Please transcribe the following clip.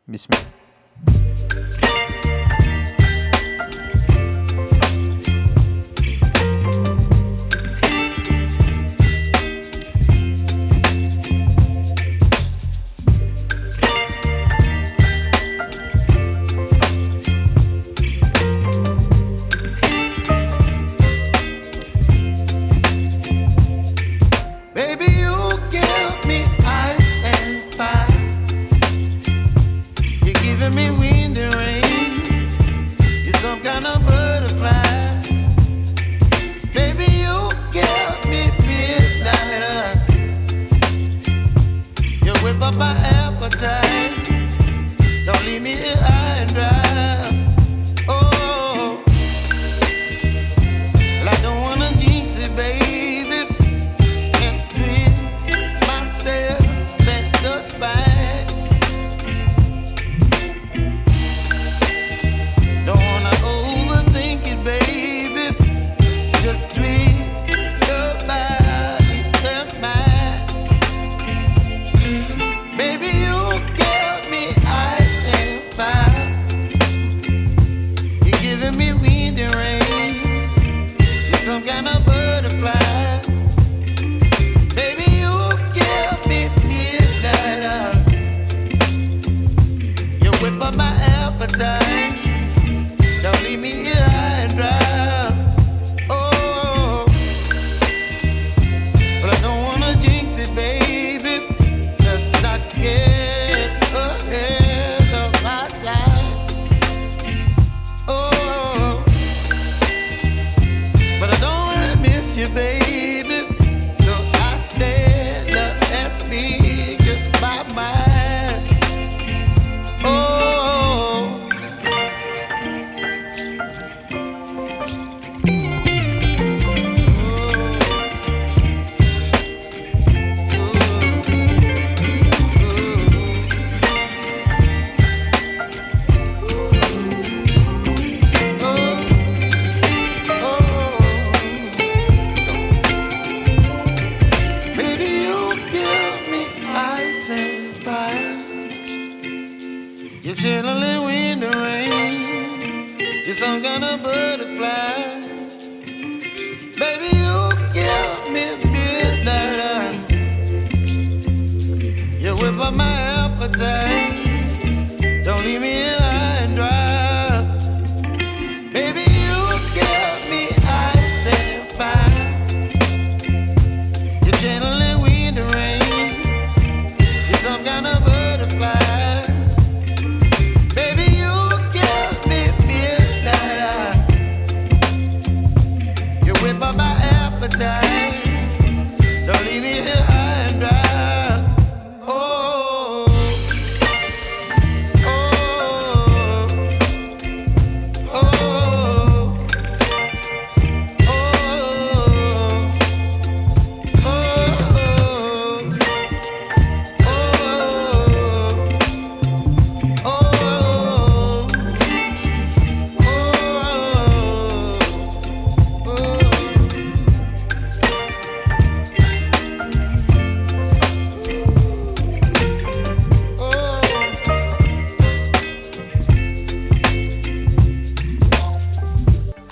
Bismillah. Baby, you give me ice and fire. You're giving me wind and rain. You're some kind of butterfly. Baby, you give me midnight. You whip up my appetite. Don't leave me here high and dry. Oh, well, I don't wanna jinx it, baby. And twist myself at the spine. Don't wanna overthink it, baby. It's just twist your body and mine. Baby, you give me ice and fire. You're giving me wind and rain. You're some kind of butterfly. Baby, you give me midnight. You whip up my appetite. Don't leave me here high and dry. Oh, but I don't wanna jinx it, baby. Let's not get ahead of my time. Oh, but I don't wanna miss you, baby. So I stand up and speak my mind. Oh. Baby, you give me ice and fire. You're chilling wind and rain. You're some kind of butterfly. Baby, you give me midnight. You whip up my appetite.